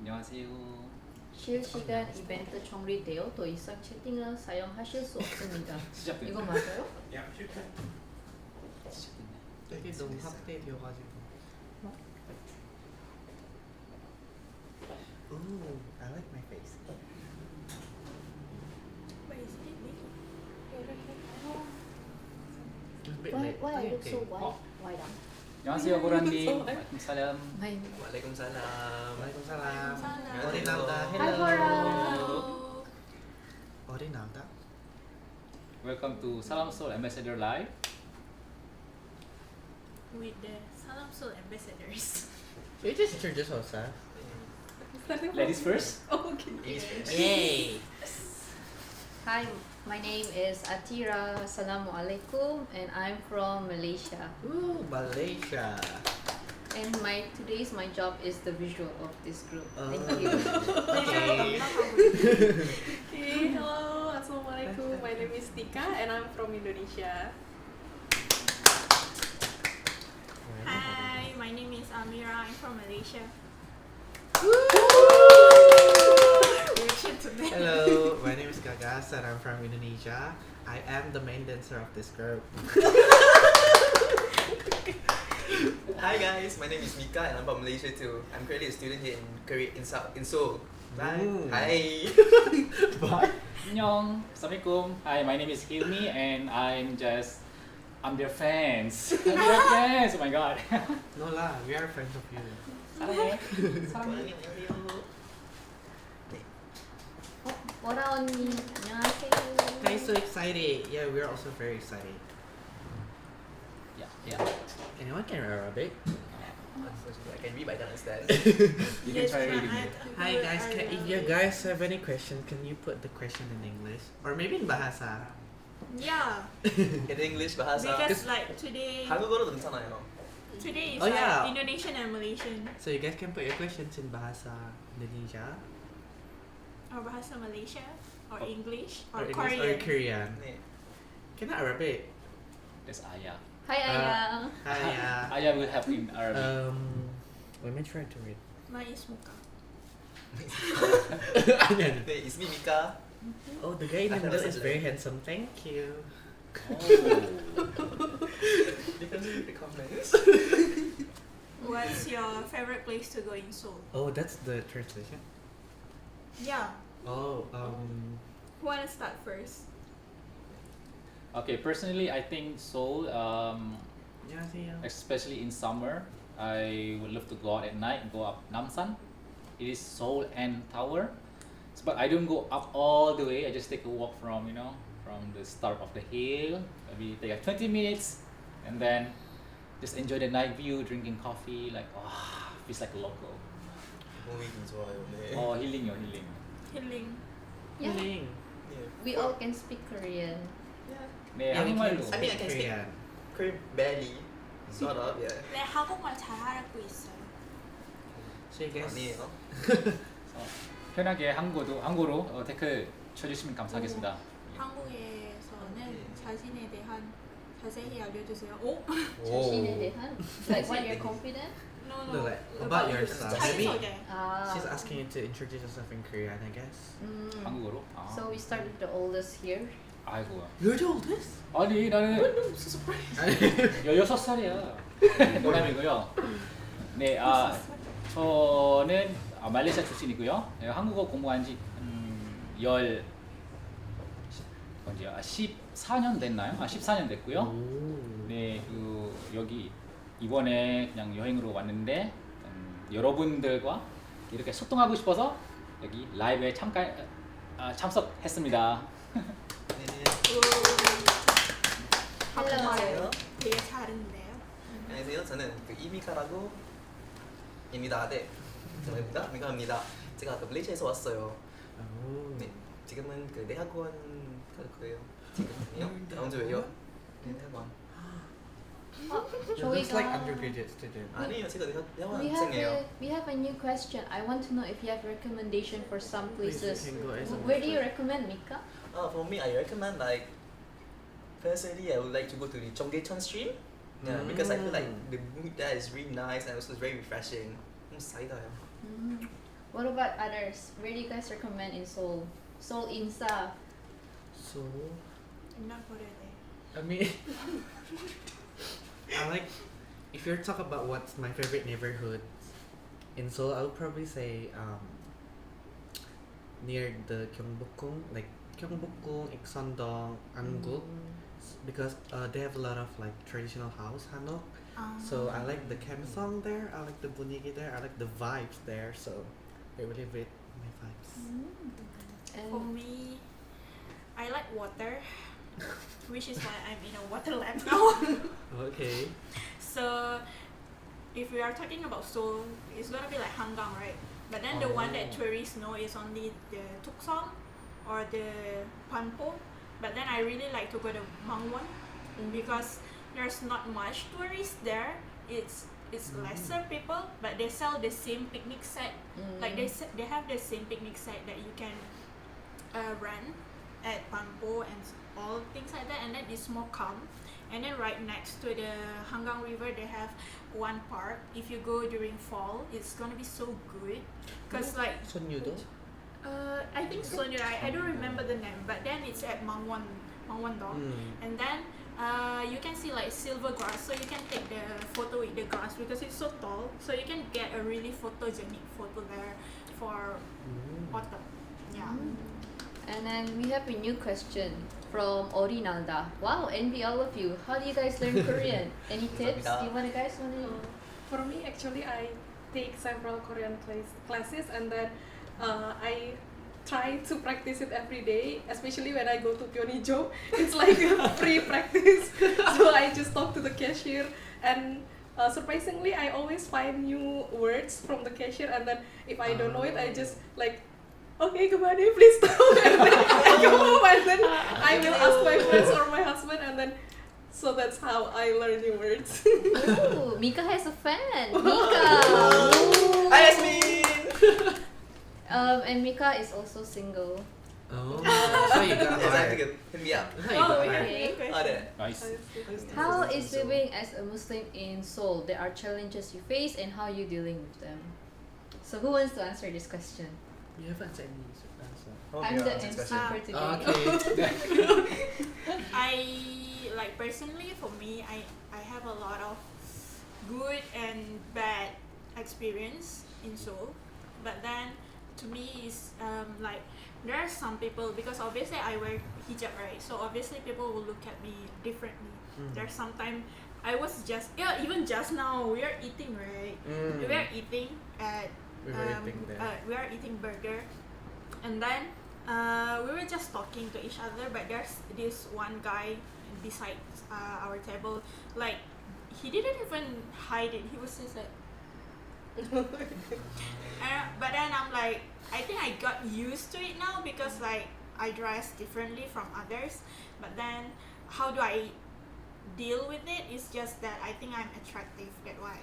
안녕하세요. 실시간 이벤트 정리되어 더 이상 채팅을 사용하실 수 없습니다. 시작됐네. 이거 맞아요? 시작됐네. 되게 너무 확대되어가지고. Ooh, I like my face. Why I look so white? White out. 안녕하세요, 보라님. 사람. Waalaikumsalam. Waalaikumsalam. Waalaikumsalam. Ori Nalda. Hi, Bora. Ori Nalda. Welcome to Salam Seoul Ambassador Live. With the Salam Seoul ambassadors. You just introduce yourself. Ladies first. Oh, okay. Yay! Hi, my name is Atira. Assalamualaikum, and I'm from Malaysia. Ooh, Malaysia. And today's my job is the visual of this group. Thank Oh. you. Okay. Okay, hello, Assalamualaikum. My name is Tika and I'm from Indonesia. Hi, my name is Amira. I'm from Malaysia. Reaction today. Hello, my name is Gagas and I'm from Indonesia. I am the main dancer of this group. Hi guys, my name is Mika and I'm from Malaysia too. I'm currently a student here in Seoul. Bye. Ooh. Hi. Bye. 안녕. Assalamualaikum. Hi, my name is Hilmi and I'm their fans. I'm their fans. Oh my god. No lah, we are friends of you. 사랑해. 사랑해. 보라 언니, 안녕하세요. I'm so excited. Yeah, we're also very excited. Yeah. Anyone can Arabic? I can read but I don't understand. You can try reading it. Hi guys, if you guys have any question, can you put the question in English? Or maybe in Bahasa? Yeah, In English, bahasa. because like today 한국어로도 괜찮아요. is Oh, like yeah. Indonesian and Malaysian. So you guys can put your questions in Bahasa Indonesia Or Bahasa Malaysia or English or, English Korean. or Korean. 네. Can I Arabic? That's Aya. Hi, Aya. Hi. Aya will help in Arabic. Let me try to read. Mine is Muka. 네, it's me Mika. Oh, the guy in the I never middle said is that. very handsome. Thank you. Oh. You can read the comments. What's your favorite place to go in Seoul? Oh, that's the translation. Yeah. Oh, Who wanna start first? Okay, personally, I think Seoul, 안녕하세요. especially in summer, I would love to go out at night, go up Namsan. It is Seoul and Tower. But I don't go up all the way. I just take a walk from the start of the hill. Maybe take like 20 minutes, and then just enjoy the night view, drinking coffee. Like, feels like a local. 몸이 좋아요. 네. Oh, healing요, healing. Healing. Yeah, Healing. Yeah. we all can speak Korean. Yeah. 네, Yeah, we 한국말로. can I mean, I can speak Korean. Korean barely. Sort of, yeah. 네, 한국말 잘 알고 있어요. So you guys. 아니에요. 편하게 한국어로 댓글 쳐주시면 감사하겠습니다. 한국에서는 자신에 대한 자세히 알려주세요. 오? 자신에 대한? Like when you're confident? No, like, about yourself. Maybe 자기소개. she's asking you to introduce yourself in Korean, I guess. 한국어로? So we start with the oldest here. 아이고. You're the oldest? 아니 나는 I'm so surprised. 16살이야. 농담이고요. 네, 저는 말레이시아 출신이고요. 네, 한국어 공부한 지 14년 됐나요? 14년 됐고요. 오. 네, 여기 이번에 그냥 여행으로 왔는데 여러분들과 이렇게 소통하고 싶어서 여기 라이브에 참석했습니다. 네. 한국말을 되게 잘했는데요. 안녕하세요. 저는 이미카라고 입니다. 네. 저는 미카입니다. 제가 말레이시아에서 왔어요. 오. 네. 지금은 대학원 갈 거예요. 지금요? 다음 주에요? 네, 대학원. It looks like undergraduate student. 아니요, 제가 대학원생이에요. We have a new question. I want to know if you have recommendation for some Please, places. you can go as a Where do you first. recommend, Mika? For me, I recommend personally, I would like to go to the Cheonggyecheon stream. Yeah, because I feel like the mood there is really nice and also it's very refreshing. 사이다요. What about others? Where do you guys recommend in Seoul? Seoul Insa. So, Not for that day. I mean, I like, if you're talking about what's my favorite neighborhood in Seoul, I would probably say near the Gyeongbokgung, like Gyeongbokgung, Ikseondong, Anguk, because they have a lot of like traditional house, Hanok. So I like the Kamsong there, I like the bunigi there, I like the vibes there, so it really fit my vibes. For And me, I like water, which is why I'm in a water lab now. Okay. So, if we are talking about Seoul, it's gonna be like Hangang, right? But then the one that Oh. tourists know is only the Tuksong or the Panpo. But then I really like to go to Mangwon because there's not much tourists there. It's lesser people, but they sell the same picnic set. Like they have the same picnic set that you can rent at Panpo and all things like that, and then it's more calm. And then right next to the Hangang River, they have one park. If you go during fall, it's gonna be so good, cause like Sonnyudo? I think Sonya, I don't remember the name, but then it's at Mangwon Dong, and then you can see like silver grass, so you can take the photo with the grass because it's so tall, so you can get a really photogenic photo there for autumn. Yeah. and then we have a new question from Orinalda. Wow, envy all of you. How do you guys learn Korean? Any tips? Do you guys want to? For me, actually, I take several Korean classes, and then I try to practice it every day, especially when I go to Pyeongnijo. It's like a free practice. So I just talk to the cashier, and surprisingly, I always find new words from the cashier, and then if I don't know it, I just like, okay, goodbye, please stop. And then I go home, and then I will ask my friends or my husband, and then so that's how I learn new words. Ooh, Mika has a fan. Mika. Hi, Yasmin! And Mika is also single. Oh, so you got Yes, I have to hired. get hit me up. How you got hired? Okay. Oh, there. Nice. How is living as a Muslim in Seoul? There are challenges you face, and how you dealing with them. So who wants to answer this question? You haven't said any answer. I'm the MC for today. Okay. I like personally for me, I have a lot of good and bad experience in Seoul, but then to me is like there are some people, because obviously I wear hijab, right? So obviously people will look at me differently. There's sometimes I was even just now we are eating, right? We were eating at We were eating there. we are eating burger, and then we were just talking to each other, but there's this one guy beside our table, like he didn't even hide it, he was just like but then I'm like, I think I got used to it now because like I dress differently from others, but then how do I deal with it? It's just that I think I'm attractive, that's why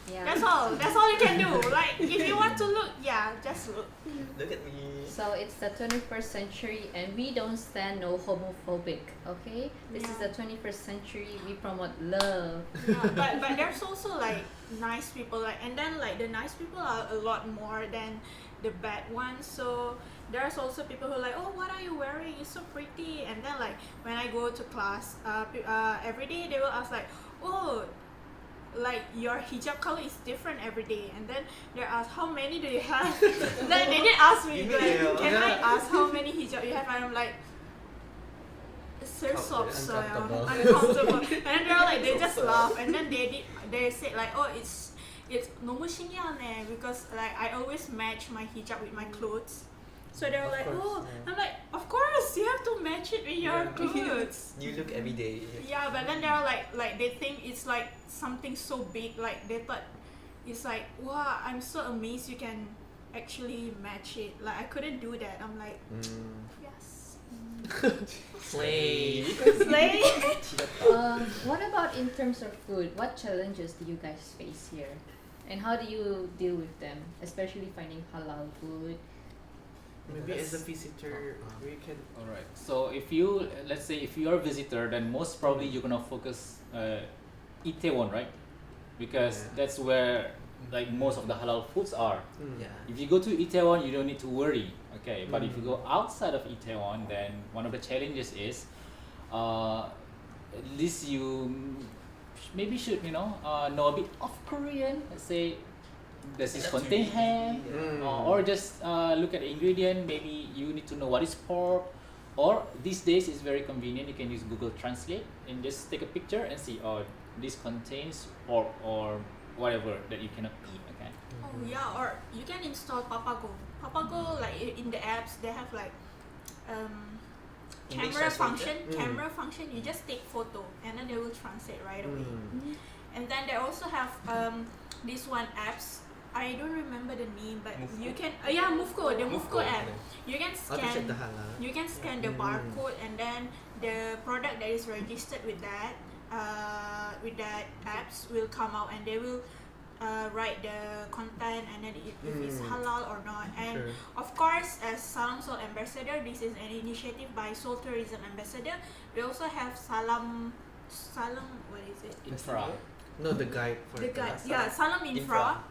Yeah. that's all you can do. Like if you want to look, just look. Look at me. So it's the 21st century, and we don't stand no homophobic. Okay, this is the 21st century. We promote love. But there's also like nice people, like, and then like the nice people are a lot more than the bad ones. So there's also people who are like, oh, what are you wearing? It's so pretty. And then like when I go to class, every day they will ask like, oh, like your hijab color is different every day, and then they ask how many do you have. Like they didn't ask me like, can I ask how many hijab you have, and I'm like, so Uncomfortable. uncomfortable. And then they're like, they just laugh, and then they said like, oh, it's 너무 신기하네, because like I always match my hijab with my clothes. So they were like, course, oh, yeah. I'm like, of course you have to match it with your clothes. You look every day. Yeah, but then they were like they think it's like something so big, like they thought it's like, wow, I'm so amazed you can actually match it. Like I couldn't do that. I'm like, yes. Slay. Slay. What about in terms of food? What challenges do you guys face here, and how do you deal with them, especially finding halal food? Maybe as a visitor, we can. Alright, so let's say if you're a visitor, then most probably you're gonna focus Itaewon, right? Because Yeah. that's where like most of the halal foods are. Yeah. If you go to Itaewon, you don't need to worry. Okay, but if you go outside of Itaewon, then one of the challenges is, at least you maybe should know a bit of Korean. Let's say, does this That's contain really ham? easy, yeah. Or just look at the ingredient. Maybe you need to know what is pork. Or these days it's very convenient. You can use Google Translate and just take a picture and see. Oh, this contains pork or whatever that you cannot eat. Okay. Oh yeah, or you can install Papago. Papago, like in the apps, they have like English camera translator? function. Camera function. You just take photo and then they will translate right away. And then they also have this one apps. I don't remember the name, but Movco? you can Movco, the Movco app. You can How to check scan the halal? you can scan the barcode and then the product that is registered with that apps will come out and they will write the content and then if it's halal or not. And Sure. of course, as Salam Seoul ambassador, this is an initiative by Seoul Tourism Ambassador. We also have Salam what is it? Infra. No, the guide for The the guide, halal. yeah, Salam Infra. Infra.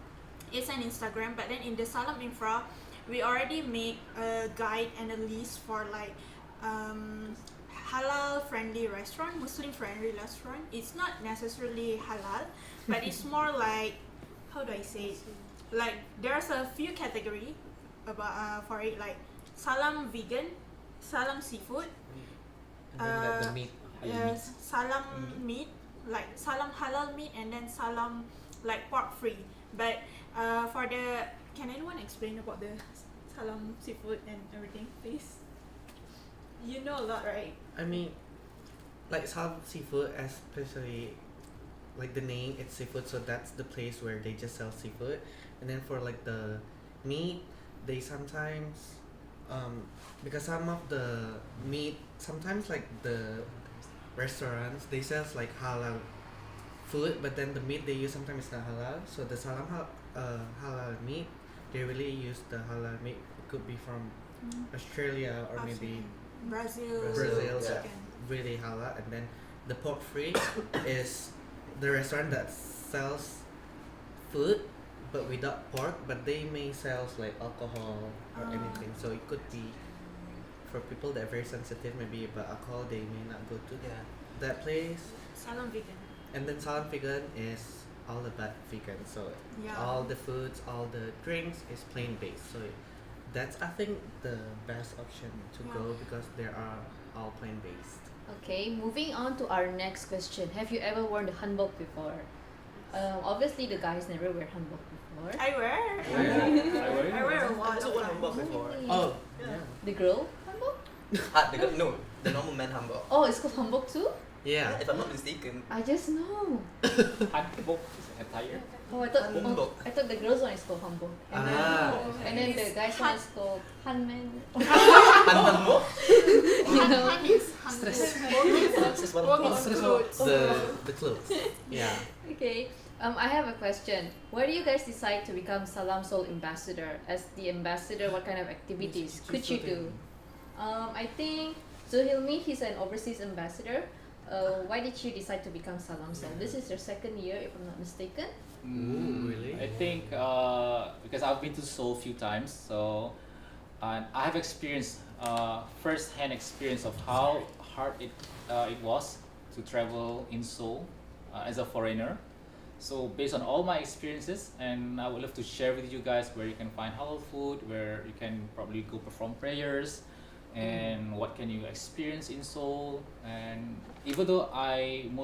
It's an Instagram, but then in the Salam Infra, we already make a guide and a list for like halal friendly restaurant, Muslim friendly restaurant. It's not necessarily halal, but it's more like, how do I say it? Like there's a few category about for it, like Salam vegan, Salam seafood, And then like the meat. Salam meat, like Salam halal meat, and then Salam like pork free. But for the, can anyone explain about the Salam seafood and everything, please? You know a lot, right? I mean, like Salam Seafood, especially like the name, it's seafood, so that's the place where they just sell seafood. And then for like the meat, they sometimes because some of the meat, sometimes like the restaurants, they sell like halal food, but then the meat they use sometimes is not halal. So the halal meat, they really use the halal meat. It could be from Australia or maybe Brazil, Brazil, yeah. chicken. really halal. And then the pork free is the restaurant that sells food but without pork, but they may sell like alcohol or anything. So it could be for people that are very sensitive maybe about alcohol, they may not go to Yeah. that place. Salam vegan. And then Salam Vegan is all about vegan, so Yeah. all the foods, all the drinks is plain based. So that's, I think, the best option to go because they are all plain based. Okay, moving on to our next question. Have you ever worn the hanbok before? Obviously, the guys never wear hanbok before. I wear. Yeah. I wear a I lot also of worn times. hanbok before. Really? Oh, Yeah. The girl hanbok? No, the normal man hanbok. Oh, it's called hanbok too? yeah. If I'm not mistaken. I just know. Hanbok is attire. Oh, Hanbok. I thought the girls one is called hanbok. And then, Ah. and then the guys one is called hanman. Hanbok? You know? This is one of The clothes. Yeah. Okay. I have a question. Why do you guys decide to become Salam Seoul ambassador? As the ambassador, what kind of activities could you do? I think Zuhilmi, he's an overseas ambassador. Why did you decide to become Salam Seoul? This is your second year, if I'm not mistaken. Ooh, really? I think because I've been to Seoul a few times, so and I have experienced first-hand experience of how hard it was to travel in Seoul as a foreigner. So based on all my experiences, and I would love to share with you guys where you can find halal food, where you can probably go perform prayers, and what can you experience in Seoul. And even though I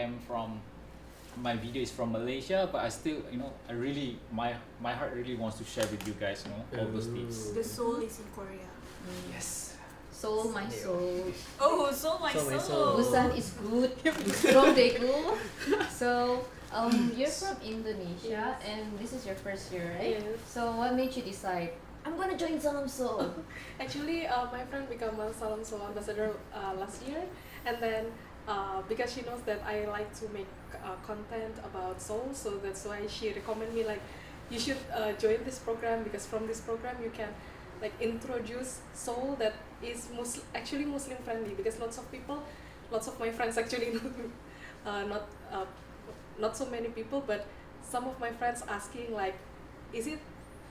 am from, my video is from Malaysia, but I still, I really, my heart really wants to share with you guys, all those tips. The soul is in Korea. Yes. Seoul, my soul. Oh, soul, my Soul, my soul. soul. Busan is good. From Daegu. So, you're from Indonesia, and this is your first year, right? Yes. So, what made you decide, I'm gonna join Salam Seoul? Actually, my friend became a Salam Seoul ambassador last year, and then because she knows that I like to make content about Seoul, so that's why she recommended me like you should join this program, because from this program you can like introduce Seoul that is actually Muslim friendly, because lots of my friends actually not so many people, but some of my friends asking like, is it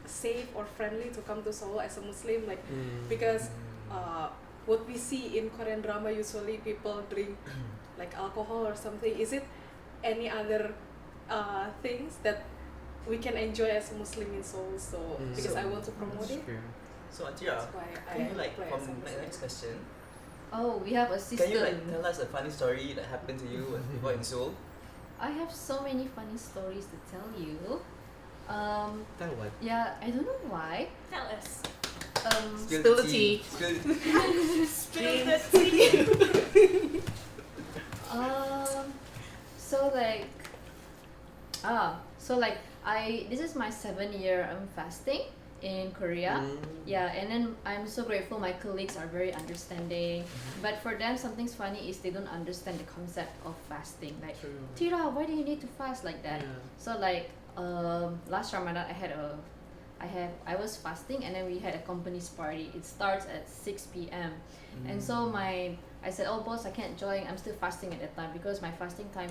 safe or friendly to come to Seoul as a Muslim? Like, because what we see in Korean drama, usually people drink like alcohol or something. Is it any other things that we can enjoy as a Muslim in Seoul? So because So- I want to promote it, So Atira, that's why I can you like apply from as a my Muslim. next question? Oh, we have a sister. Can you like tell us a funny story that happened to you when you were in Seoul? I have so many funny stories to tell you. Tell what? Yeah, I don't know why. Tell us. Spill the tea. Spill the tea. Spill the tea. So like, this is my 7th year I'm fasting in Korea. Yeah, and then I'm so grateful my colleagues are very understanding. But for them, something's funny is they don't understand the concept of fasting. Like, True. Tira, why do you need to fast like that? Yeah. So like, last Ramadan I was fasting and then we had a company's party. It starts at 6 p.m. And so I said, oh boss, I can't join. I'm still fasting at that time because my fasting time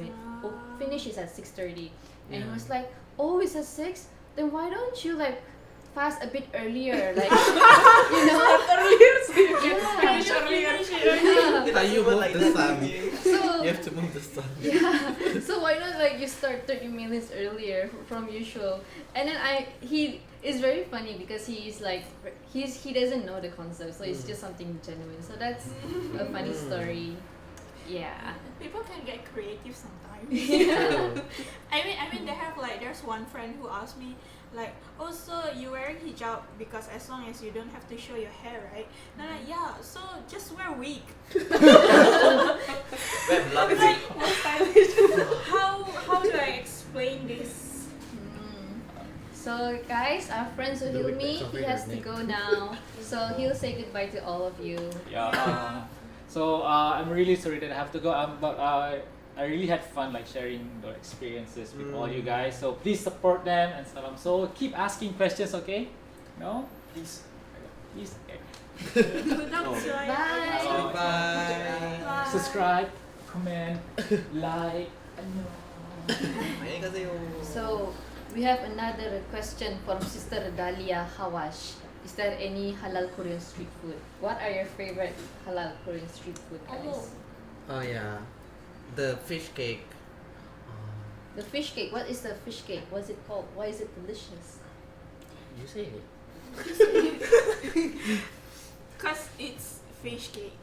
finishes at 6:30. And he Yeah. was like, oh, it's at 6? Then why don't you like fast a bit earlier? Like, you know? Earlier, so you can Yeah. finish earlier. Yeah. How you People move like the that sun? with you. So You have to move the sun. yeah. So why not like you start 30 minutes earlier from usual? And then he is very funny because he doesn't know the concept, so it's just something genuine. So that's a funny story. Yeah. People can get creative sometimes. True. I mean, there's one friend who asked me, like, oh, so you wearing hijab because as long as you don't have to show your hair, right? And I'm like, yeah, so just wear wig. Wear blood Like, More stylish. how do I explain this? So guys, our friend The wig Suhilmi, that's he over has her to neck. go now. So he'll say goodbye to all of you. Yeah. So I'm really sorry that I have to go. But I really had fun like sharing the experiences with all you guys. So please support them and Salam Seoul. Keep asking questions, okay? No? Please. Please. Okay. Bye. Bye. Subscribe, comment, like. 안녕히 So we have another question from Sister Dalia Hawash. Is there any halal Korean street food? What are your favorite halal Korean street food, guys? Oh yeah, the fish cake. The fish cake. What is the fish cake? What's it called? Why is it delicious? You say it. Because it's fish cake.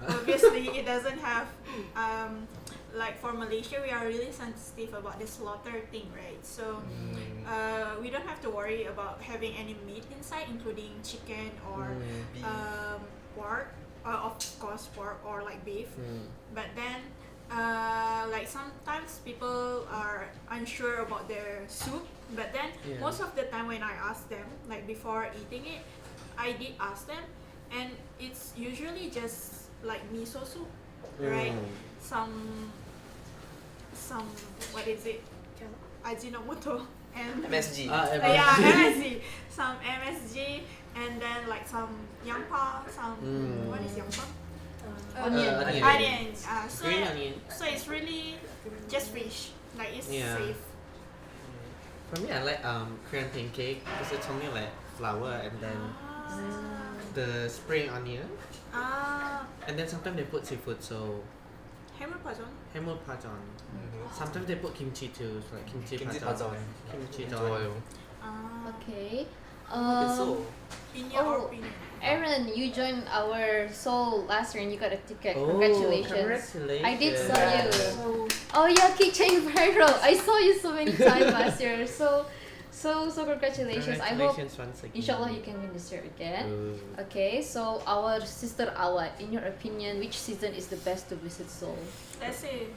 Obviously, it doesn't have, like for Malaysia, we are really sensitive about the slaughter thing, right? So we don't have to worry about having any meat inside, including chicken or pork, of course pork or like beef. But then, like sometimes people are unsure about their soup. But then Yeah. most of the time when I ask them, like before eating it, I did ask them, and it's usually just like miso soup, right? Some what is it? Ajinomoto and MSG. yeah, MSG. Some MSG and then like some yampa, some what is yampa? Onion. Onion. So Green onion. so it's really just fish. Like it's Yeah. safe. For me, I like Korean pancake because it's only like flour and then the spring onion, and then sometimes they put seafood. So Hammer pajon. hamul pajon. Sometimes they put kimchi too, so like kimchi Kimchi pajon. pajon. Kimchi 좋아요. Okay. So, In your Oh. opinion. Aaron, you joined our Seoul last year and you got a ticket. Oh, Congratulations. congratulations. I did saw you. Oh yeah, keychain viral. I saw you so many times last year. So congratulations. I hope Congratulations once again. inshallah you can win this year again. Ooh. Okay, so our sister Awad, in your opinion, which season is the best to visit Seoul? Let's say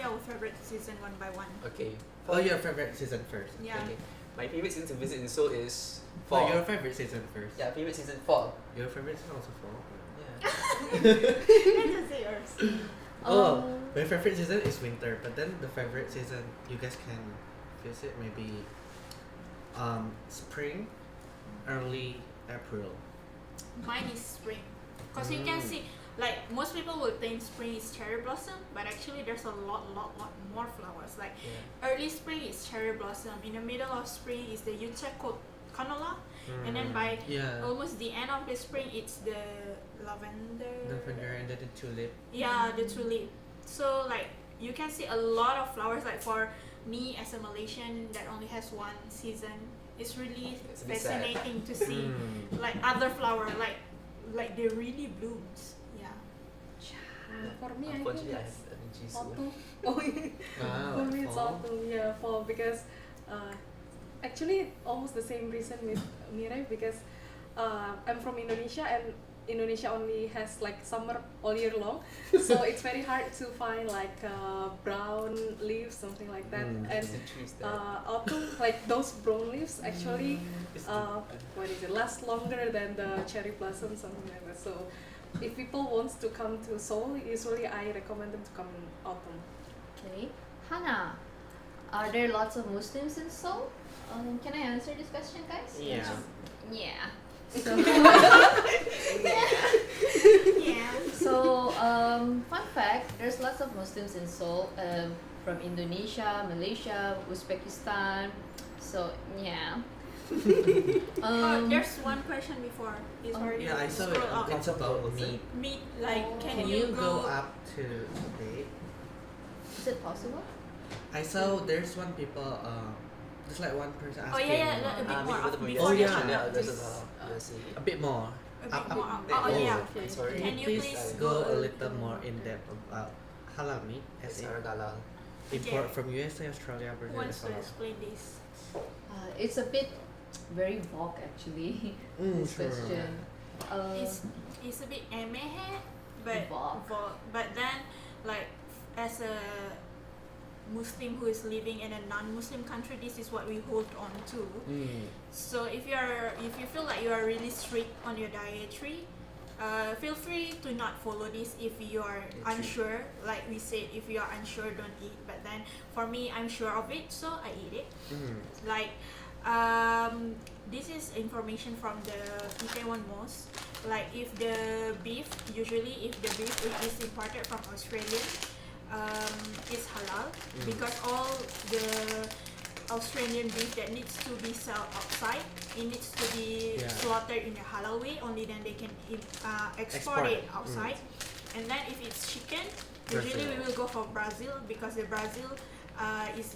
our favorite season one by one. okay. Oh, your favorite season first. Yeah. Okay. My favorite season to visit in Seoul is Oh, fall. your favorite season first. Yeah, favorite season fall. Your favorite season also fall. Yeah. Let's just say yours. Oh, my favorite season is winter, but then the favorite season you guys can visit maybe spring, early April. Mine is spring. Because you can see Like most people would think spring is cherry blossom, but actually there's a lot more flowers. Like early spring is cherry blossom. In the middle of spring is the yuche canola, and then by almost the end of the spring it's the lavender. Lavender and then the tulip. Yeah, the tulip. So like you can see a lot of flowers. Like for me as a Malaysian that only has one season, it's really It's a bit sad. fascinating to see like other flower like they really blooms. Yeah. For me, I think Unfortunately, I it's have allergy soon. autumn. Oh, yeah. For me, it's fall. autumn. Yeah, fall because actually almost the same reason with Mirai because I'm from Indonesia and Indonesia only has like summer all year long, so it's very hard to find like brown leaves, something like that. And The trees there. autumn, like those brown leaves actually what is it, last longer than the cherry blossom, something like that. So if people wants to come to Seoul, usually I recommend them to come in autumn. Okay, Hannah, are there lots of Muslims in Seoul? Can I answer this question, guys? Yeah. Yeah. So, Yeah. so fun fact, there's lots of Muslims in Seoul, from Indonesia, Malaysia, Uzbekistan. So yeah. There's one question before. It's already Yeah, I saw it. scroll up. It's about meat. Meat, like Can you go up to date? Is it possible? I saw there's one people. Just like one person Oh asking. yeah, a bit more up maybe before Oh, the yeah. Hannah. A bit more. A bit Up, more up. up. Oh yeah. Okay. Sorry. Can Can you you please please go go a little more in depth about halal meat? It's As in halal. import Okay. from USA, Australia, Who Brazil, wants to halal. explain this? It's a bit very vague actually. This Sure. question. It's a bit but Vague. but then like as a Muslim who is living in a non-Muslim country, this is what we hold on to. So if you feel like you are really strict on your dietary, feel free to not follow this if you are unsure. Like we said, if you are unsure, don't eat. But then for me, I'm sure of it, so I eat it. Like this is information from the Itaewon Mosque. Like if the beef is imported from Australia, it's halal because all the Australian beef that needs to be sold outside, it needs to be slaughtered in a halal way. Only then they can export it outside. And then if it's chicken, usually we will go for Brazil because the Brazil is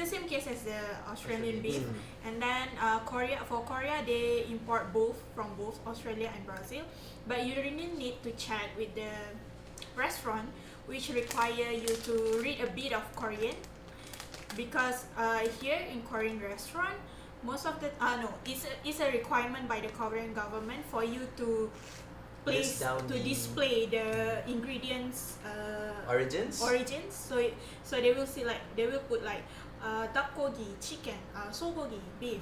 the same case as the Australian beef. And then Korea they import both from both Australia and Brazil. But you really need to chat with the restaurant, which require you to read a bit of Korean, because here in Korean restaurant, most of the it's a requirement by the Korean government for you to display the ingredients Origins? So they will see like they will put like dakgogi chicken, sogogi beef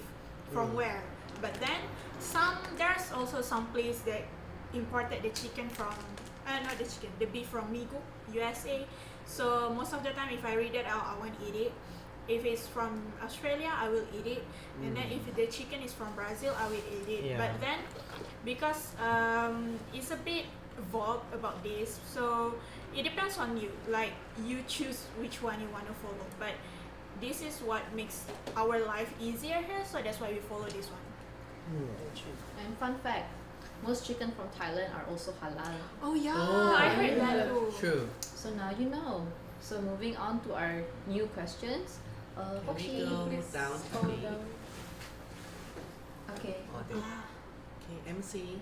from where. But then there's also some place that imported the chicken from not the chicken, the beef from Migo, USA. So most of the time if I read it out, I won't eat it. If it's from Australia, I will eat it. And then if the chicken is from Brazil, I will eat it. Yeah. But then because it's a bit vague about this, so it depends on you. Like you choose which one you want to follow. But this is what makes our life easier here, so that's why we follow this one. And fun fact, most chicken from Thailand are also halal. Oh yeah, Oh, I heard that too. True. So now you know. So moving on to our new questions. Can we Hoshi, go please down to scroll me? down. Okay. Okay, MC.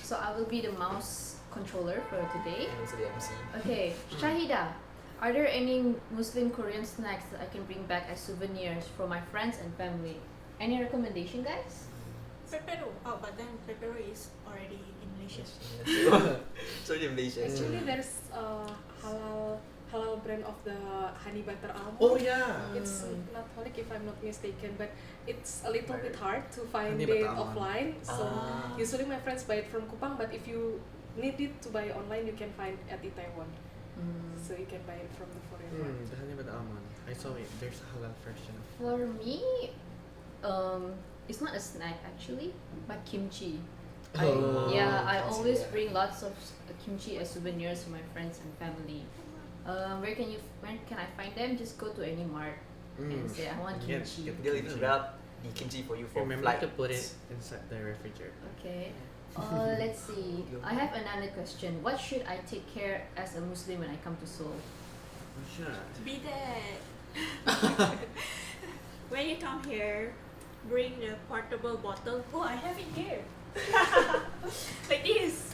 So I will be the mouse controller for today. And also the MC. Okay, Shahida, are there any Muslim Korean snacks that I can bring back as souvenirs for my friends and family? Any recommendation, guys? Pepero. Oh, but then pepero is already in Malaysia. Sorry, Malaysia. Actually, there's a halal brand of the honey butter almond. Oh yeah. It's not holic if I'm not mistaken, but it's a little bit hard to find Honey it butter almond. offline. So Ah. usually my friends buy it from Kupang, but if you need it to buy online, you can find at Itaewon. So you can buy it from the foreign one. The honey butter almond. I saw it. There's a halal version. For me, it's not a snack actually, but kimchi. Oh, Yeah, I fancy, always yeah. bring lots of kimchi as souvenirs to my friends and family. Where can I find them? Just go to any mart and say I want Yeah, kimchi. get They'll even wrap the kimchi for you for Remember flight. to put it inside the refrigerator. Okay. Let's see. I have another question. What should I take care as a Muslim when I come to Seoul? Sure. Be there. When you come here, bring the portable bottle. Oh, I have it here. Like this.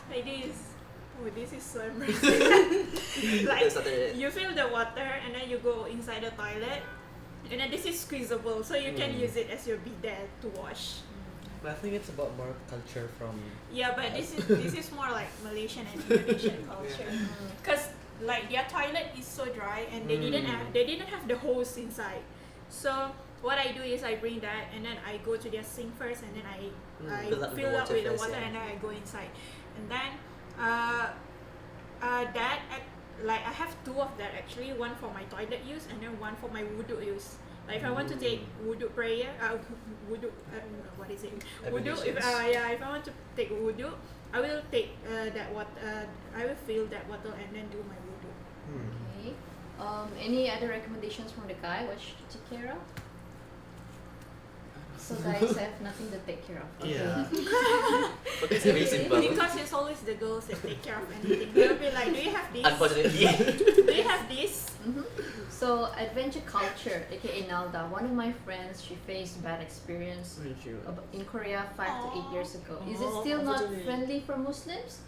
Like this. Oh, this is so embarrassing. Like, That's not it. you fill the water and then you go inside the toilet. And then this is squeezable, so you can use it as your bidet to wash. But I think it's about more culture from. Yeah, but this is more like Malaysian and Indonesian culture. Cause like their toilet is so dry and they didn't have the hose inside. So what I do is I bring that and then I go to their sink first and then I fill up with the water and then I go inside. And then like I have two of that actually, one for my toilet use and then one for my wudu use. Like if I want to take wudu prayer, what is it? Wudu. If I want to take wudu, I will take that water. I will fill that bottle and then do my wudu. Okay. Any other recommendations from the guy? What should you take care of? So guys have nothing to take care of. Okay. Yeah. But it's very simple. Because it's always the girls that take care of anything. They'll be like, do you have this? Unfortunately. Do you have this? So adventure culture, aka Nalda. One of my friends, she faced bad experience in Korea 5 to 8 years ago. Is it still not unfortunately. friendly for Muslims?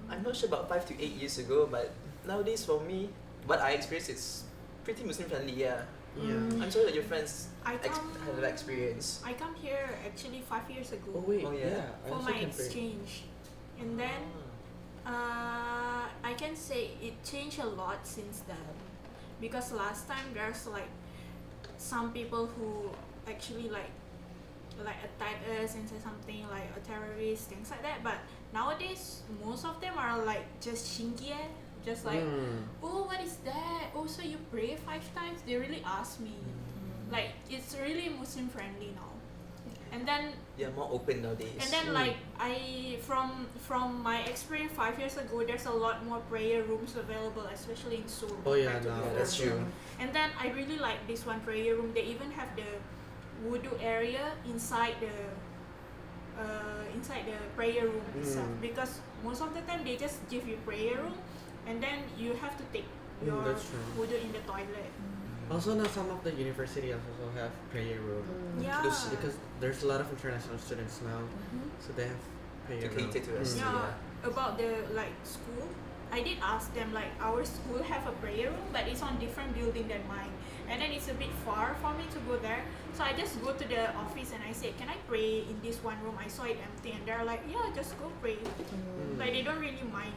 I'm not sure about 5 to 8 years ago, but nowadays for me, what I experienced is pretty Muslim friendly. Yeah. Yeah. I'm sorry that your friends I had come, that experience. I come here actually 5 years ago. Oh wait, Oh, yeah. yeah. I For also my can pray. exchange. And then I can say it changed a lot since then. Because last time there's like some people who actually like attack us and say something like a terrorist, things like that. But nowadays most of them are like just shingie, just like, oh, what is that? Oh, so you pray 5 times? They really ask me. Like it's really Muslim friendly now. And then They are more open nowadays. and then like I from my experience 5 years ago, there's a lot more prayer rooms available, especially in Seoul. Oh yeah, compared to now before. that's true. And then I really like this one prayer room. They even have the wudu area inside the prayer room itself, because most of the time they just give you prayer room and then you have to take your that's true. wudu in the toilet. Also now some of the universities also have prayer room. Yeah. Because there's a lot of international students now, so they have prayer To room. cater to us. Yeah, about the like school, I did ask them like our school have a prayer room, but it's on different building than mine, and then it's a bit far for me to go there. So I just go to the office and I say, can I pray in this one room? I saw it empty, and they're like, yeah, just go pray. Like they don't really mind.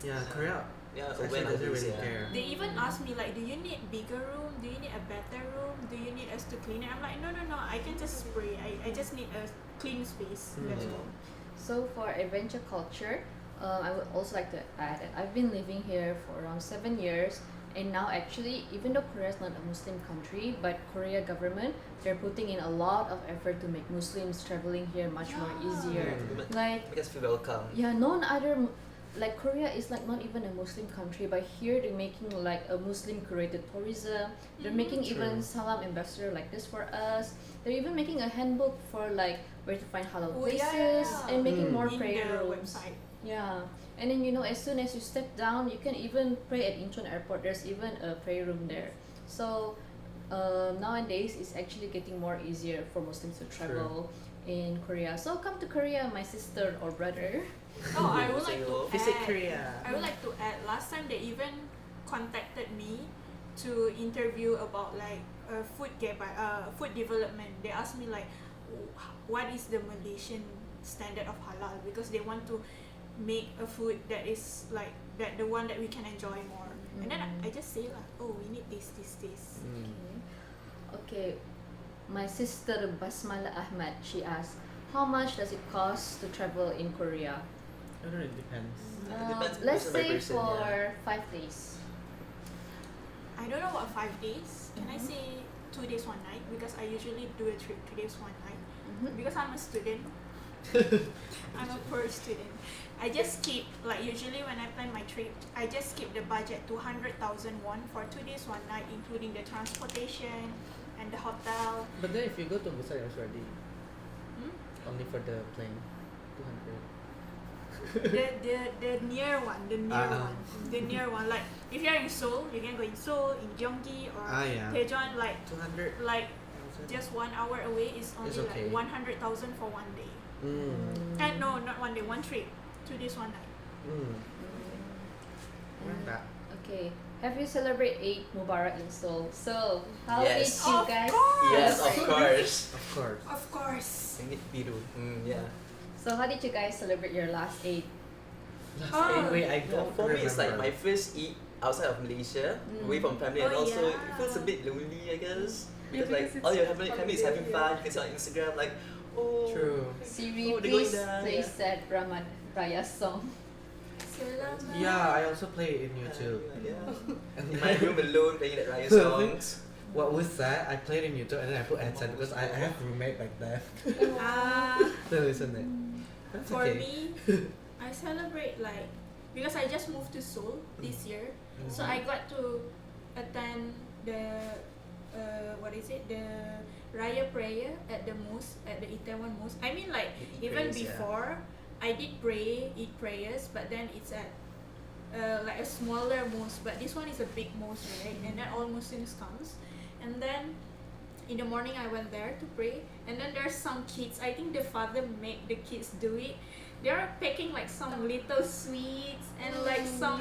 Yeah, Korea. Yeah, Actually open doesn't nowadays, really yeah. care. They even ask me like, do you need bigger room? Do you need a better room? Do you need us to clean it? I'm like, no, I can just spray. I just need a clean space. That's all. So for adventure culture, I would also like to add that I've been living here for around 7 years, and now actually, even though Korea is not a Muslim country, but Korea government, they're putting in a lot of effort to make Muslims traveling here much more easier. Like Make us feel welcome. yeah, like Korea is like not even a Muslim country, but here they're making like a Muslim curated tourism. They're making even Salam ambassador like this for us. They're even making a handbook for like where to find halal Oh, yeah, places yeah. and making more In prayer the rooms. website. Yeah, and then as soon as you step down, you can even pray at Incheon Airport. There's even a prayer room there. So nowadays it's actually getting more easier for Muslims to travel in Korea. So come to Korea, my sister or brother. Oh, I would like to Visit add. Korea. I would like to add. Last time they even contacted me to interview about like food development. They asked me like, what is the Malaysian standard of halal, because they want to make a food that is like that, the one that we can enjoy more. And then I just say like, oh, we need this. Okay, my sister Basmala Ahmad, she asked, how much does it cost to travel in Korea? It really depends. Depends Let's person by say person, for yeah. 5 days. I don't know about 5 days. Can I say 2 days 1 night? Because I usually do a trip 2 days 1 night. Because I'm a student. I'm a poor student. I just keep, like usually when I plan my trip, I just keep the budget to 100,000 won for 2 days, 1 night, including the transportation and the hotel. But then if you go to Busan, it's already Hmm? only for the plane, 200. The near one, the near one. Like if you're in Seoul, you can go in Seoul, in Gyeonggi or Yeah. Daejeon. Like 200. just 1 hour away is only It's okay. like 100,000 for 1 day. Mm. No, not 1 day, 1 trip, 2 days, 1 night. Mm. Like that. Okay. Have you celebrated Eid Mubarak in Seoul? So, how Yes. did you Of guys? course. Yes, of celebrate? course. Of course. Of course. Singit biru. Yeah. So, how did you guys celebrate your last Eid? Wait, I Yeah, don't for me, it's like remember. my first Eid outside of Malaysia, Mm. away from family, and Oh, also yeah. it feels a bit lonely, I guess. Yeah, Because like because all it's your family is having holiday, fun, you can see on Instagram like, oh, True. Siri, Oh, they're going please there, play yeah. that Ramadan Raya song. Yeah, I also play it in YouTube. Yeah. And In my room alone playing that Raya So, songs. what was that? I played in YouTube and then I put AdSense because I have roommate like that. So listen it. That's For okay. me, I celebrate like because I just moved to Seoul this year, so I got to attend the the Raya prayer at the mosque, at the Itaewon mosque. I mean like The even prayers, yeah. before I did eat prayers, but then it's at like a smaller mosque, but this one is a big mosque, right? And then all Muslims comes, and then in the morning I went there to pray, and then there's some kids. I think the father made the kids do it. They are packing like some little sweets and like some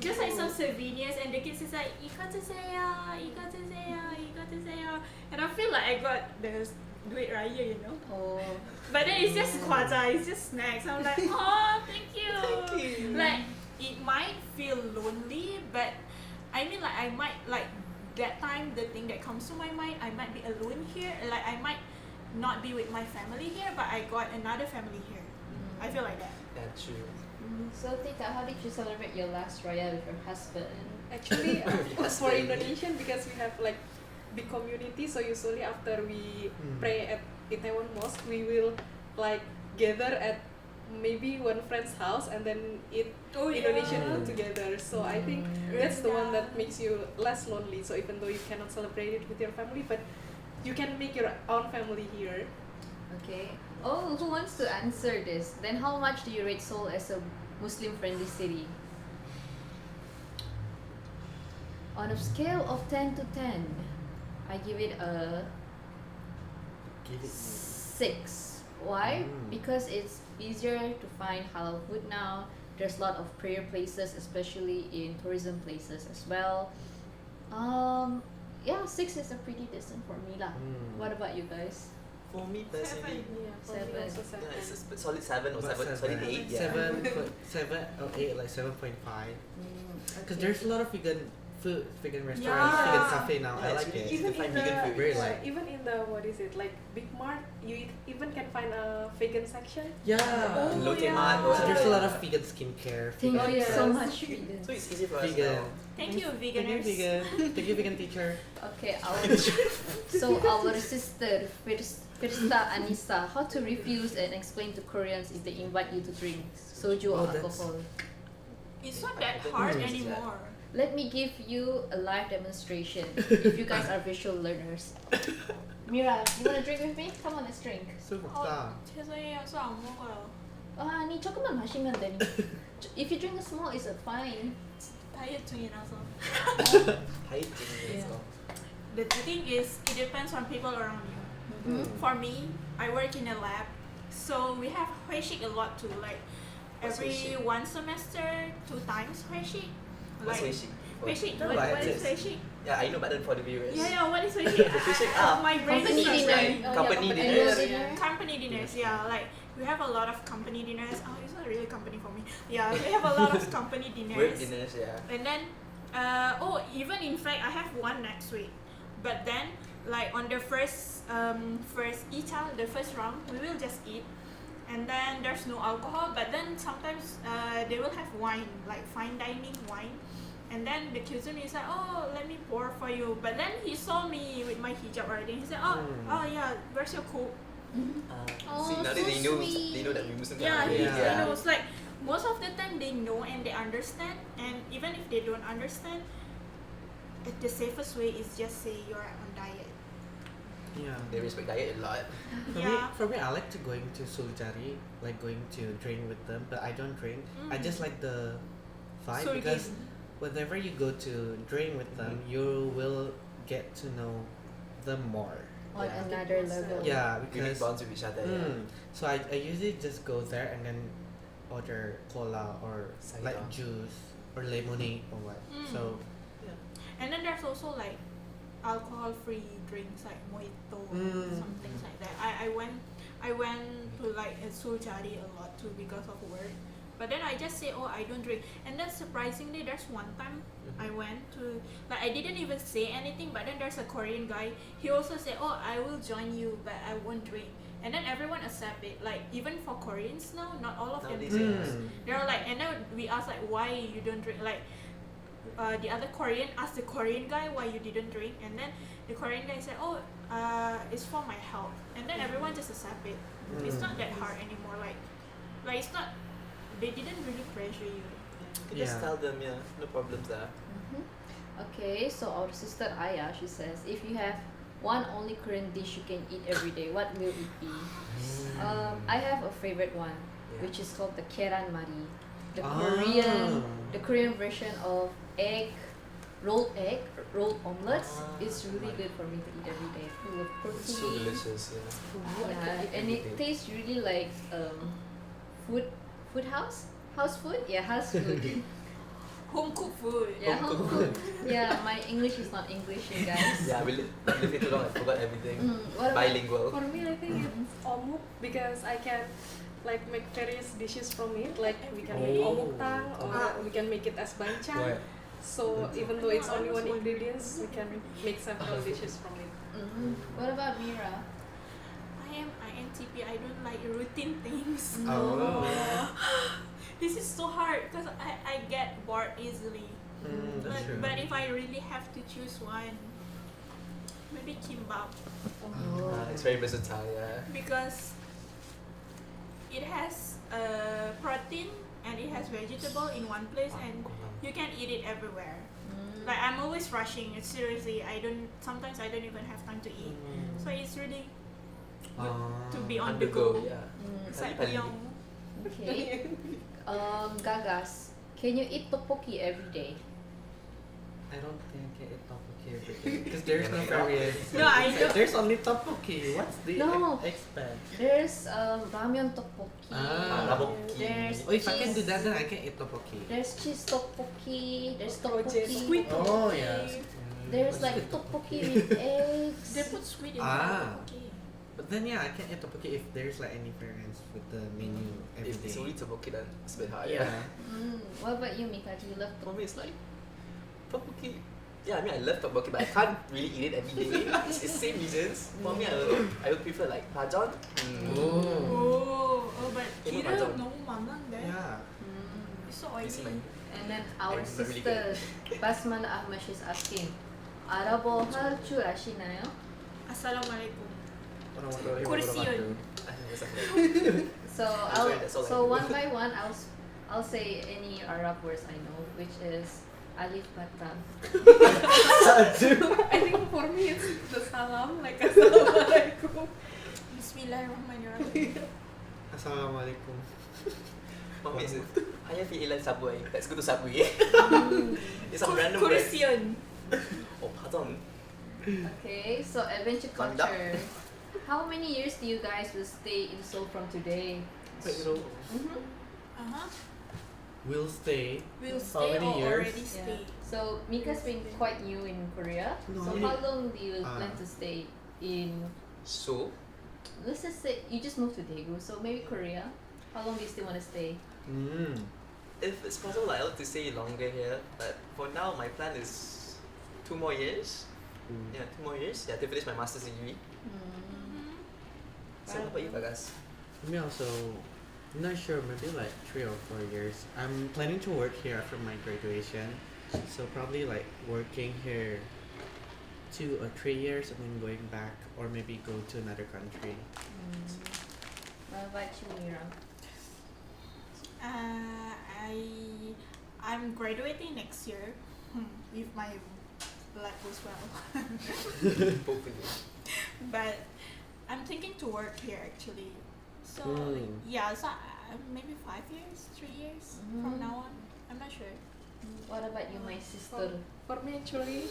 just like some souvenirs, and the kids is like "이가주세요, 이가주세요, 이가주세요," and I feel like I got the duit raya, you know. Oh. But then it's just kwaja, it's just snacks. I'm like, oh, thank you. Thank you. Like it might feel lonely, but I mean like I might like that time the thing that comes to my mind, I might be alone here. Like I might not be with my family here, but I got another family here. I feel like that. Yeah, true. So, Tika, how did you celebrate your last Raya with your husband? Actually, Yes, for baby. Indonesian, because we have like big community, so usually after we pray at Itaewon Mosque, we will like gather at maybe one friend's house and then eat Indonesian food together. So I think that's the one that makes you less lonely. So even though you cannot celebrate it with your family, but you can make your own family here. Okay. Oh, who wants to answer this? Then how much do you rate Seoul as a Muslim-friendly city? On a scale of 10 to 10, I give it a Give it 6. Why? Mm. Because it's easier to find halal food now. There's a lot of prayer places, especially in tourism places as well. Yeah, 6 is a pretty decent for me lah. Mm. What about you guys? For me personally, Yeah, for me Seven. also seven. yeah, it's a solid 7 or But 7, solid 8. Yeah. 7 or 8, like 7.5. Because Okay. there's a lot of vegan food, vegan restaurants, Yeah. vegan cafe now. Yeah, I it's like really it. easy to find vegan food. Very light. even in the what is it like Big Mart, you even can find a vegan section. Yeah. Oh, Lotte yeah. Mart So or there's a lot of vegan skincare. Thank vegan you so Yes. much, vegan. So it's easy for us Vegan. now. Thank you, Thank you, veganers. vegan. Thank you, vegan teacher. Okay, our sister Firsta Anissa, how to refuse and explain to Koreans if they invite you to drink soju or Oh, that's- alcohol? It's not that hard Mm. anymore. Let me give you a live demonstration if you guys are visual learners. Mira, you wanna drink with me? Come on, let's drink. So 먹다. 죄송해요, 저 안 먹어요. 아니 조금만 마시면 되니. If you drink a small, it's fine. 다이어트 중이라서. Hygiene as well. The thing is, it depends on people around you. Mm. For me, I work in a lab, so we have Hueshik a lot too. Like What's every Hueshik? 1 semester, 2 times Hueshik. What's Like Hueshik? Hueshik. No, What but is it's- Hueshik? Yeah, I know, but then for the viewers. Yeah, what is Hueshik? Hueshik, My brain Company is not dinner. right. Oh, Company yeah, dinners. dinner. Company dinners, yeah. Like we have a lot of company dinners. Oh, it's not really company for me. Yeah, we have a lot of company dinners. Work dinners, yeah. And then, even in fact, I have one next week. But then, like on the first eat-out, the first round, we will just eat, and then there's no alcohol. But then sometimes they will have wine, like fine dining wine. And then the cuisine is like, oh, let me pour for you. But then he saw me with my hijab already. He said, oh, Mm. oh yeah, where's your coke? Oh, See, nowadays so they know that we sweet. Muslim Yeah, family. he Yeah. knows. Like most of the time they know and they understand, and even if they don't understand, the safest way is just say you're on diet. Yeah. They respect diet a lot. For me, I like to going to Suljari, like going to drink with them, but I don't drink. I just like the vibe So because whenever you go to drink with them, you will get to know them more. On Yeah. another level. Yeah, We make because bonds with each other. Yeah. so I usually just go there and then order cola or Cider. like juice or lemonade or what. So And then there's also like alcohol-free drinks like mojito, some things like that. I went to like Suljari a lot too because of work. But then I just say, oh, I don't drink. And then surprisingly, there's one time I went to, like I didn't even say anything, but then there's a Korean guy. He also said, oh, I will join you, but I won't drink. And then everyone accept it. Like even for Koreans now, not all of them Nowadays, drink. yes. They're like, and then we asked like, why you don't drink? Like the other Korean asked the Korean guy why you didn't drink, and then the Korean guy said, oh, it's for my health. And then everyone just accept it. It's not that hard anymore. Like it's not. They didn't really pressure you. You just Yeah. tell them, yeah, no problems there. Okay, so our sister Aya, she says, if you have one only Korean dish you can eat every day, what will it be? I have a favorite one, Yeah. which is called the keran mari, the Ah. Korean version of rolled omelets. It's really good for me to eat every day, full of It's so protein. delicious, yeah. Yeah, and it tastes really like house food. Home cooked food. Yeah, home food. Yeah, my English is not English, you guys. Yeah, we lived here too long, I forgot everything. What about Bilingual. For me, I think it's omuk because I can like make various dishes from it. Like we can make Oh. omuk tang or we can make it as banchan. So even though it's only one ingredients, we can make several dishes from it. What about Mira? I am INTP. I don't like routine things. Oh. This is so hard because I get bored easily. That's true. But if I really have to choose one, maybe kimbap, It's very versatile, yeah. because it has protein and it has vegetable in one place, and you can eat it everywhere. Like I'm always rushing. Seriously, sometimes I don't even have time to eat. So it's really to be on the go. Yeah. It's like Pali-pali. yung Okay. Gagas, can you eat tteokbokki every day? I don't think I can eat tteokbokki every day because there's no Yeah. variants. No, I don't. There's only tteokbokki. What's the No. expand? There's ramyeon tteokbokki. Tteokbokki. There's Oh, if I can do cheese- that, then I can eat tteokbokki. There's cheese tteokbokki. There's Protein. tteokbokki. Squid Oh tteokbokki. yeah. There's like tteokbokki with eggs. They put squid in Ah. the But then yeah, I can eat tteokbokki if there's like any variants with the menu every If it's day. only tteokbokki, then it's a bit hard. Yeah. What about you, Mika? Do you love For me, tteokbokki? it's like tteokbokki. Yeah, I mean I love tteokbokki, but I can't really eat it every day. It's the same reasons. For me, I would prefer like pajon. Oh. but Even kira macam- 너무 많은데. Yeah. It's so You see oily. my And then our I'm not really sister Basmala Ahmad, she's asking, 아랍어 할 줄 아시나요? Assalamualaikum. Warahmatullahi Kursiun. wabarakatuh. So sorry, that's all I know. one by one, I'll say any Arab words I know, which is alif bata. I think for me it's the salam, like assalamualaikum. Bismillahirrahmanirrahim. Assalamualaikum. Mami is Haya fi ilal Subway. Let's go to Subway. It's some random word. Kursiun. Oh, pardon. Okay, so adventure Mangda. culture. How many years do you guys will stay in Seoul from today? So Uh-huh. we'll stay. We'll How stay many or years? already stay. So Mika's been quite new in Korea. No, So really? how long do you Ah. plan to stay in? So, Let's just say you just moved to Daegu, so maybe Korea. How long do you still want to stay? if it's possible, I would like to stay longer here. But for now, my plan is 2 more years. Yeah, 2 more years. Yeah, to finish my master's degree. So, how about you, Bagas? Me also, I'm not sure, maybe like 3 or 4 years. I'm planning to work here after my graduation. So probably like working here 2 or 3 years and then going back or maybe go to another country. about you, Mira? I'm graduating next year, if my luck goes well. Hopefully. But I'm thinking to work here actually. So yeah, so maybe 5 years, 3 years from now on. I'm not sure. What about you, my sister? For me, actually,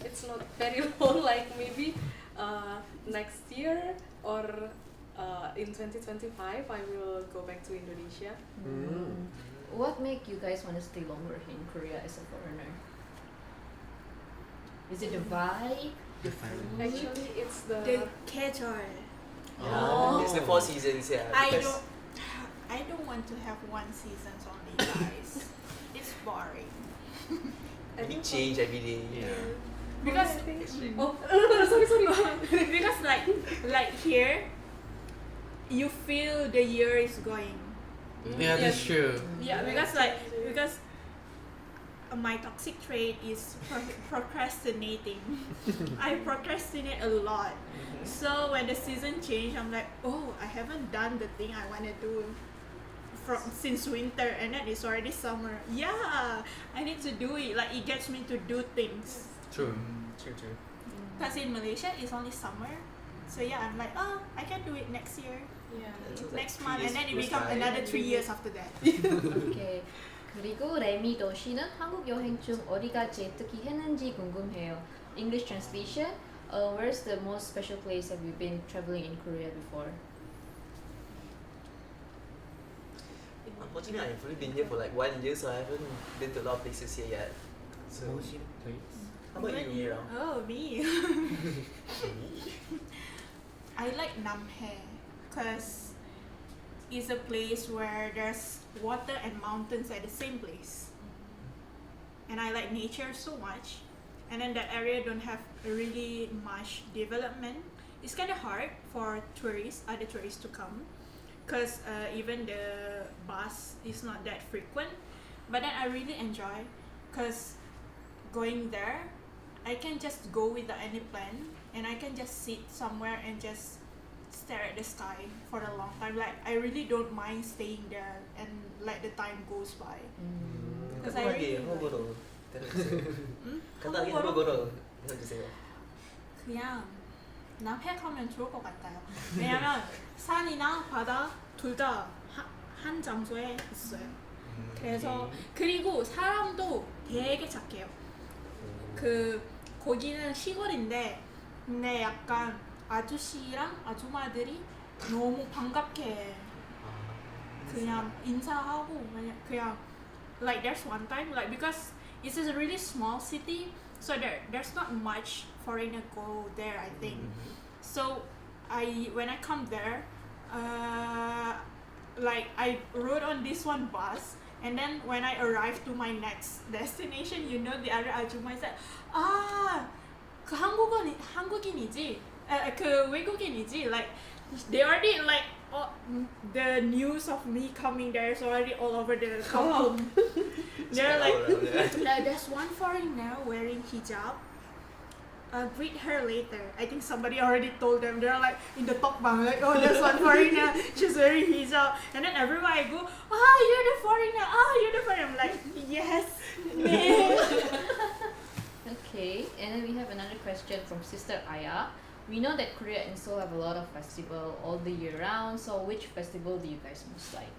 it's not very long. Like maybe next year or in 2025, I will go back to Indonesia. What make you guys want to stay longer in Korea as a foreigner? Is it the vibe? The fire. Actually, it's the The schedule. Oh. It's the 4 seasons, yeah. I because- don't want to have one season only, guys. It's boring. I We think for change me- every day. Yeah. Because I think Extreme. oh sorry. because like here, you feel the year is going. Yeah, that's true. Yeah, because my toxic trait is procrastinating. I procrastinate a lot. So when the season change, I'm like, oh, I haven't done the thing I want to do since winter, and then it's already summer. Yeah, I need to do it. Like it gets me to do things. True. True. Because in Malaysia it's only summer. So yeah, I'm like, oh, I can do it next year, Yeah. So it's like next 3 month, years and then it goes becomes by. another 3 years after that. 오케이. 그리고 레미도 씨는 한국 여행 중 어디가 제일 특이했는지 궁금해요. English translation. Where's the most special place have you been traveling in Korea before? Unfortunately, I've only been here for like 1 year, so I haven't been to a lot of places here yet. So, Motion, please. how about you, Mira? Oh, me. I like Namhae because it's a place where there's water and mountains at the same place. And I like nature so much. And then that area don't have really much development. It's kind of hard for other tourists to come because even the bus is not that frequent. But then I really enjoy because going there, I can just go without any plan and I can just sit somewhere and just stare at the sky for a long time. Like I really don't mind staying there and let the time goes by. Because I really 한국어로 대해주세요. 응? 간단하게 한국어로 한국어로 해주세요. 그냥 남획하면 좋을 것 같아요. 왜냐면 산이나 바다 둘 다 한 장소에 있어요. 그래서 그리고 사람도 되게 착해요. 그 거기는 시골인데 근데 약간 아저씨랑 아줌마들이 너무 반갑게 그냥 인사하고 그냥 like there's one time like because it's a really small city so there's not much foreigner go there I think. So when I come there like I rode on this one bus and then when I arrived to my next destination the other 아줌마 said 그 한국인이지 그 외국인이지 like they already like the news of me coming there is already all over the kampung. They're like there's one foreigner wearing hijab. Greet her later. I think somebody already told them. They're like in the top bang, like, oh, there's one foreigner. She's wearing hijab. And then everywhere I go, you're the foreigner. You're the foreigner. I'm like, yes, man. Okay, and then we have another question from Sister Aya. We know that Korea and Seoul have a lot of festival all the year round. So which festival do you guys most like?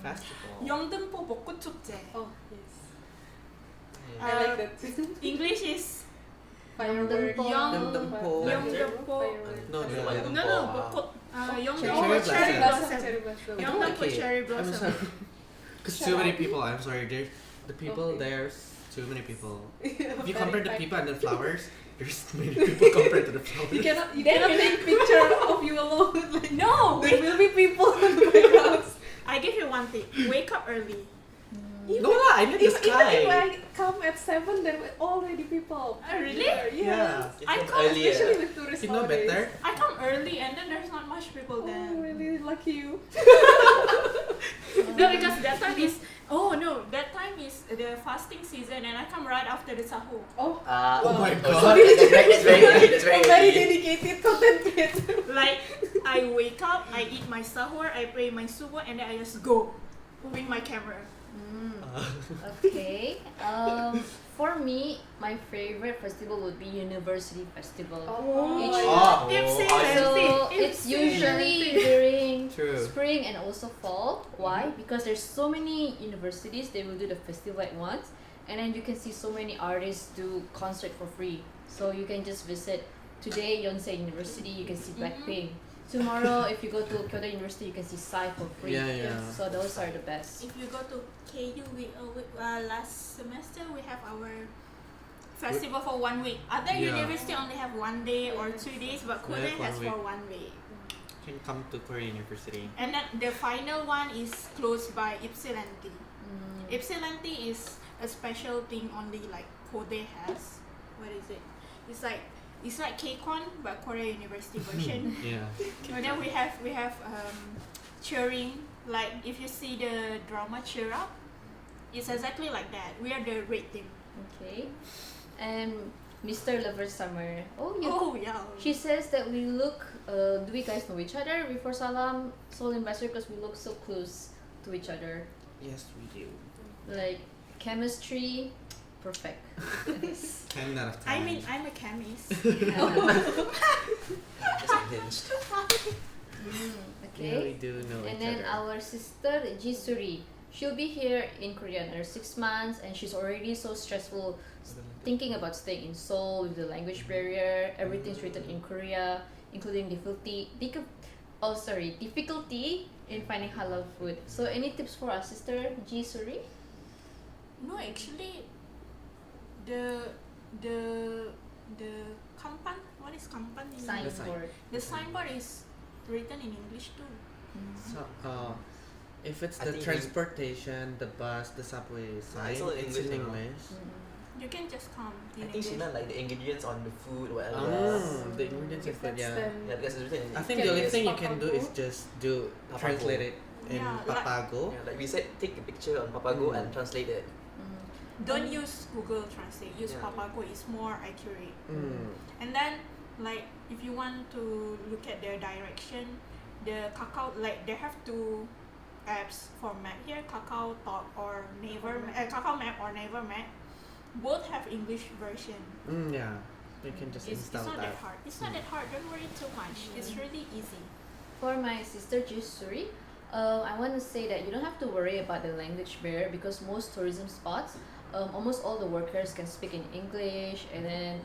Festival. 영등포 벚꽃 축제. Oh yes. Yeah. I like that. English is Firework. 영등포. 영등포. No, No, no. No, 벚꽃. 영등포 Cherry cherry blossom. Cherry blossom. 영등포 Okay. cherry I'm blossom. sorry. Because too many people. I'm sorry. There's the people. There's too many people. If you compare the people and the flowers, there's many people compared to the flowers. You cannot take picture of you alone. Like, No, there will be people in the background. I give you one tip. Wake up early. No lah, I need the Even if sky. I come at 7, there were already people. Really? Yeah. Yeah. You I come come earlier. Especially with tourists You know nowadays. better. I come early and then there's not much people Oh, there. really lucky you. No, because that time is the fasting season and I come right after the sahur. Oh, Oh my Oh, god. sorry, that's very good. That's very very good. dedicated content creator. Like I wake up, I eat my sahur, I pray my subuh, and then I just go with my camera. Okay. For me, my favorite festival would be University Festival. Each so it's usually during True. spring and also fall. Why? Because there's so many universities, they will do the festival at once, and then you can see so many artists do concert for free. So you can just visit today Yonsei University, you can see Blackpink. Tomorrow, if you go to Kyoto University, you can see Psy for free. Yeah. So those are the best. If you go to KU, last semester we have our festival for 1 week. Other Yeah. university only have 1 day or 2 days, but We Korea have has 1 week. for 1 week. Can come to Korea University. And then the final one is closed by Ypsilanti. Ypsilanti is a special thing only like Korea has. What is it? It's like KCON but Korea University version. Yeah. And then we have cheering, like if you see the drama Cheer Up, it's exactly like that. We are the red team. Okay. And Mr. Lover Summer. Yeah. She says that we look. Do we guys know each other before Salam Seoul Ambassador? Because we look so close to each other. Yes, we do. Like chemistry, perfect. 10 out of 10. I mean, I'm a chemist. Just unhinged. Okay. Yeah, we do know And each then other. our sister Jisuri, she'll be here in Korea in 6 months, and she's already so stressful thinking about staying in Seoul with the language barrier. Everything's written in Korea, including difficulty in finding halal food. So any tips for our sister Jisuri? No, actually, the kampan. What is kampan? in Sign The sign. board. The signboard is written in English too. So, if it's I the think transportation, the bus, the subway sign, it's all in it's in English now. English. You can just come in I think she English. meant like the ingredients on the food, whatever. The ingredients is good, yeah. Yeah, because it's written in I think Can the only use thing you can do is Papago. just do Papago. translate it in Yeah, like- Papago. Yeah, like we said, take a picture on Papago and translate it. Don't use Google Translate. Use Yeah. Papago. It's more accurate. And Mm. then, like, if you want to look at their direction, the Kakao, like, they have 2 apps for map here, Kakao Talk or Kakao Map or Naver Map. Both have English version. Yeah, you can just It's install not that. that hard. It's not that hard. Don't worry too much. It's really easy. For my sister Jisuri, I want to say that you don't have to worry about the language barrier because most tourism spots, almost all the workers can speak in English, and then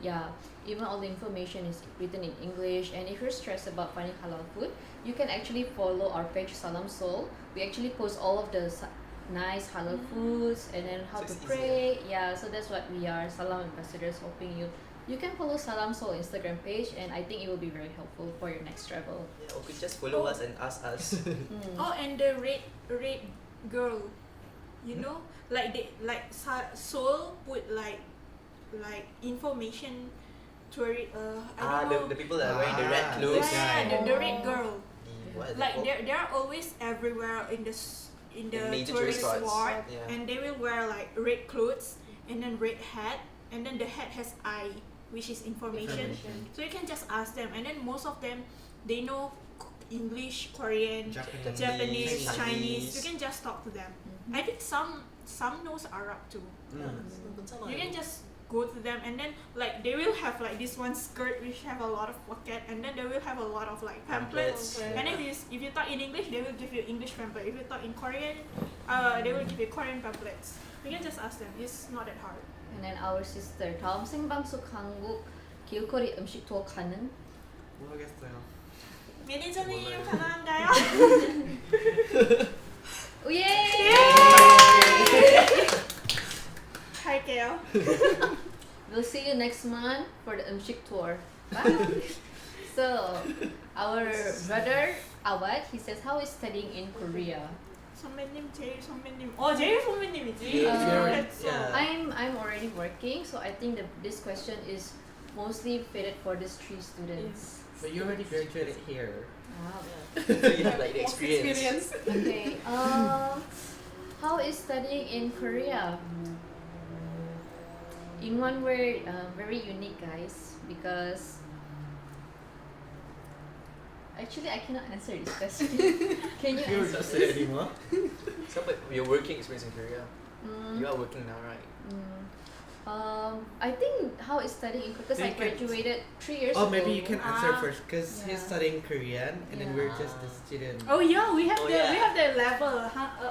even all the information is written in English. And if you're stressed about finding halal food, you can actually follow our page Salam Seoul. We actually post all of the nice halal foods and then how So to it's pray. So that's what we are, Salam ambassadors, hoping you can follow Salam Seoul Instagram page, and I think it will be very helpful for your next travel. Yeah, or could just follow us and ask us. Oh, and the red girl, you know, like Seoul put like information to it. I don't know. The people that are wearing the red Ah, clothes. Yeah, the red girl. What is it Like called? they're always everywhere in the major tourist tourist spots. spot, Yeah. and they will wear like red clothes and then red hat, and then the hat has eye, which is information. So you can just ask them, and then most of them they know English, Korean, Japanese, Chinese. Chinese. You can just talk to them. I think some knows Arab too. Yeah, Mm. You can just go to them, and then like they will have like this one skirt which have a lot of pocket, and then they will have a lot of like pamphlets. Pamphlets, And then if you talk in English, they will give you English pamphlet. If you talk in Korean, they will give you Korean pamphlets. You can just ask them. It's not that hard. And then our sister, 다음 생방송 한국 길거리 음식 투어 가능? 모르겠어요. 매니저님 가능한가요? 예! 할게요. We'll see you next month for the 음식 tour. Bye. So, our brother Awad, he says, how is studying in Korea? 선배님 제일 선배님. 제일 선배님이지. Yeah. I'm already working, so I think this question is mostly fitted for these 3 students. But you already graduated here. Wow. So you have like the experience. Okay. How is studying in Korea? In one word, very unique, guys, because I Actually, I cannot answer this question. Can you You don't answer say this? anymore. So, but your working experience in Korea, Mm, you are working now, right? I think how is studying because Then I you can- graduated 3 years Oh, ago. maybe you can answer Ah. first because he's Yeah. studying Korean and then we're Yeah. just the student. Oh yeah, we have Oh, the we yeah. have the level.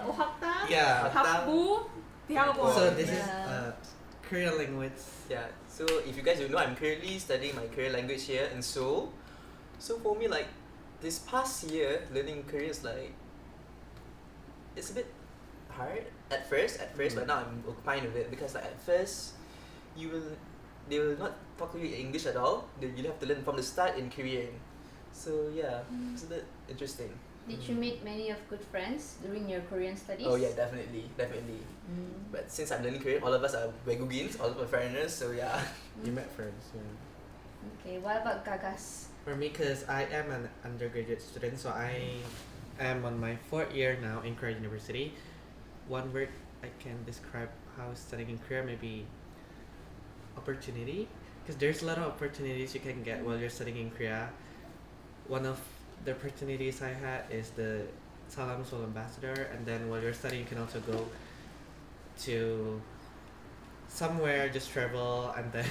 Ohakta, Yeah. Hakbu, Tiago. So this is Yeah. Korean language. Yeah. So if you guys don't know, I'm currently studying my Korean language here in Seoul. So for me, like this past year, learning Korean is like it's a bit hard at first, but now I'm fine with it because like at first, they will not talk to you in English at all. You'll have to learn from the start in Korean. So yeah, it's a bit interesting. Did you meet many of good friends during your Korean studies? Oh yeah, definitely. Mm. But since I'm learning Korean, all of us are Wegugins, all of us are foreigners. So yeah. You met friends. Yeah. Okay, what about Gagas? For me, because I am an undergraduate student, so I am on my 4th year now in Korea University. One word I can describe how studying in Korea maybe opportunity, because there's a lot of opportunities you can get while you're studying in Korea. One of the opportunities I had is the Salam Seoul ambassador, and then while you're studying, you can also go to somewhere, just travel, and then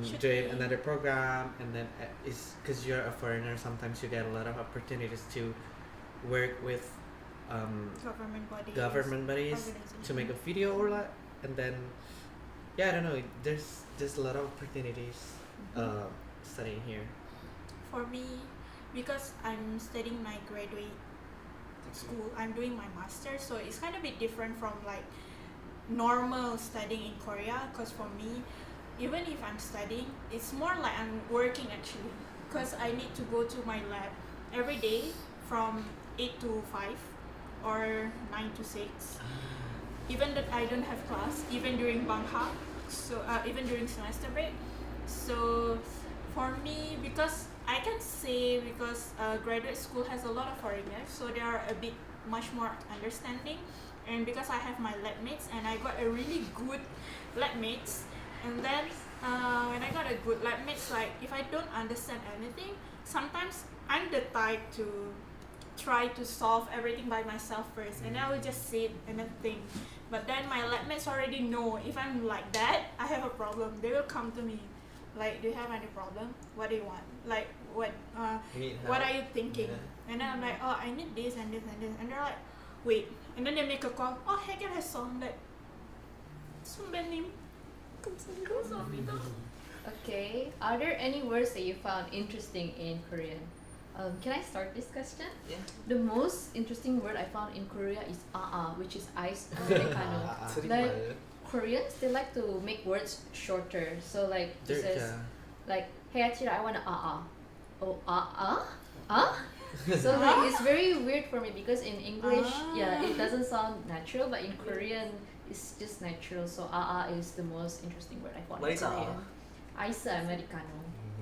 Should join be. another program, and then it's because you're a foreigner. Sometimes you get a lot of opportunities to work with Government bodies. to make a video or that, and then I don't know. There's just a lot of opportunities studying here. For me, because I'm studying my graduate school, I'm doing my master's, so it's kind of a bit different from like normal studying in Korea. Because for me, even if I'm studying, it's more like I'm working actually. Because I need to go to my lab every day from 8 to 5 or 9 to 6. Even that I don't have class, even during bangha, so even during semester break. So for me, because I can say because graduate school has a lot of foreigners, so they are a bit much more understanding. And because I have my lab mates and I got a really good lab mates, and then when I got a good lab mates, like if I don't understand anything, sometimes I'm the type to try to solve everything by myself first, and then I will just sit and then think. But then my lab mates already know if I'm like that, I have a problem. They will come to me, like, do you have any problem? What do you want? Like, what What are you thinking? Yeah. And then I'm like, oh, I need this and this and this. And they're like, wait. And then they make a call. Oh, heck, I saw. I'm like, Sumbenim. Okay, are there any words that you found interesting in Korean? Can I start this question? Yeah. The most interesting word I found in Korea is which is ice americano. Like Koreans, they like to make words shorter. So like it says like, hey Achira, I want a Oh, So like it's very weird for me because in English, it doesn't sound natural, but in Korean, it's just natural. So is the most interesting word I found. What in is Korean. Ice americano.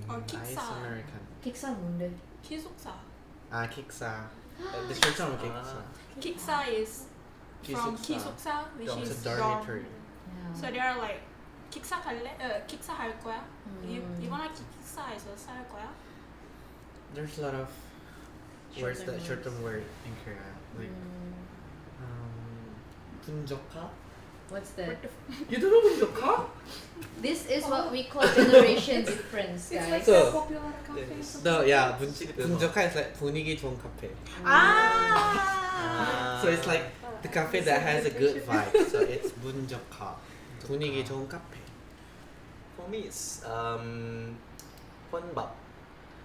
Or Ice Kiksa. American. 킥사 뭔데? Kisuksa. Kiksa. The short term of Kiksa. Kiksa is from Kisuksa. Kisuksa, which Dorm. is It's a dorm. dormitory. Yeah. So they are like, Kiksa 할래? Kiksa 할 거야? You Mm. wanna Kiksa에서 살 거야? There's a lot of words that short term word in Korea. Like 분적하? What's that? You don't know 분적하? This is what we call generation difference, It's like guys. So- a popular cafe. or Yes. something. No, yeah, 분적하 is like 분위기 좋은 cafe. Ah! So it's like the cafe that has a good vibe. So it's 분적하. 분위기 좋은 cafe. For me, it's 혼밥.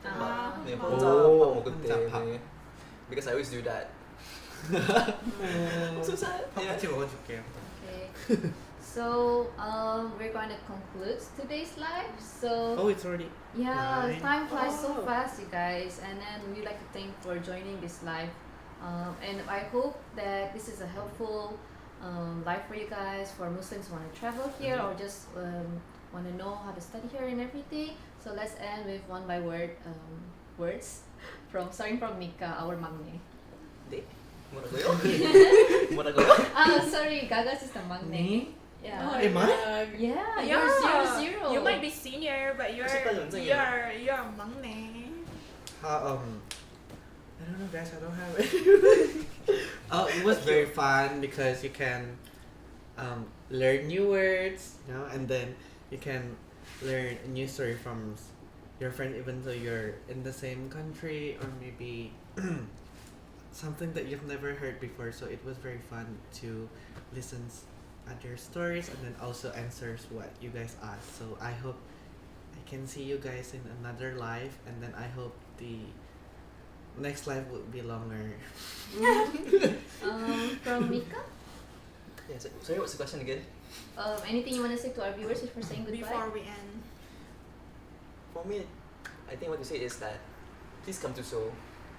Ah, 네, 혼밥. 혼자 오, 밥 먹을 때. 혼자 밥. 네. Because I always do that. I'm so sad. 밥 Yeah. 같이 먹어줄게요. Okay. So we're going to conclude today's live. So Oh, it's already. yeah, Right. time flies so fast, you guys. And then we'd like to thank for joining this live. And I hope that this is a helpful live for you guys, for Muslims who want to travel here or just want to know how to study here and everything. So let's end with one by words starting from Mika, our maknae. 네? 뭐라고요? Sorry, Gagas is the maknae. Yeah. Am I? Yeah, Yeah. you're 0-0. You might be senior, but you're Kasi pala, unsa yun? you're maknae. I don't know, guys. I don't have it. Oh, it was very fun because you can learn new words, you know, and then you can learn a new story from your friend, even though you're in the same country, or maybe something that you've never heard before. So it was very fun to listen at your stories and then also answers what you guys asked. So I hope I can see you guys in another life, and then I hope the next life will be longer. From Mika, Yeah, sorry, what's the question again? anything you want to say to our viewers before saying goodbye? Before we end. For me, I think what to say is that please come to Seoul.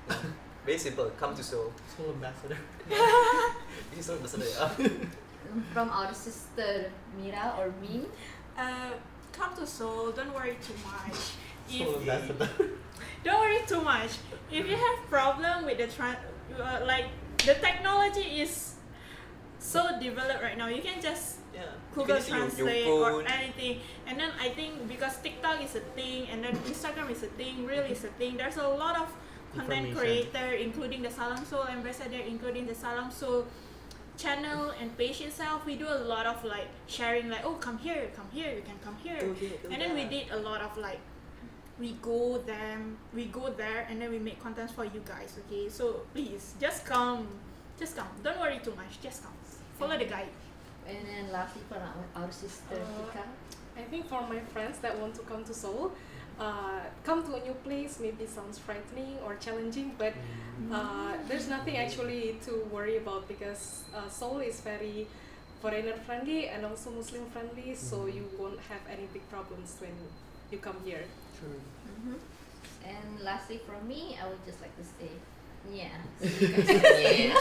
Yeah. Very simple, come to Seoul. Soul ambassador. This is Seoul ambassador, yeah. From our sister Mira or Min. Come to Seoul, don't worry too much. Soul ambassador. Don't worry too much. If you have problem with the like the technology is so developed right now, you can just Yeah. Google You can use your Translate or phone. anything. And then I think because TikTok is a thing, and then Instagram is a thing, Reel is a thing. There's a lot of content Information. creator, including the Salam Seoul ambassador, including the Salam Seoul channel and page itself. We do a lot of like sharing, like, oh, come here, you can come here. And then we did a lot of like, we go there and then we make contents for you guys. Okay, so please just come, don't worry too much, just come, follow the guide. And then lastly from our sister Tika. I think for my friends that want to come to Seoul, come to a new place maybe sounds frightening or challenging, but there's nothing actually to worry about because Seoul is very foreigner friendly and also Muslim friendly, so you won't have any big problems when you come here. True. And lastly from me, I would just like to say, yeah. See you guys again.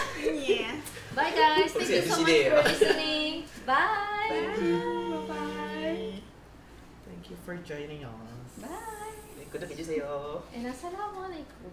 Yeah. Bye guys. Thank you so much for listening. Bye. Bye. Thank you for joining us. Bye. Good luck, And assalamualaikum.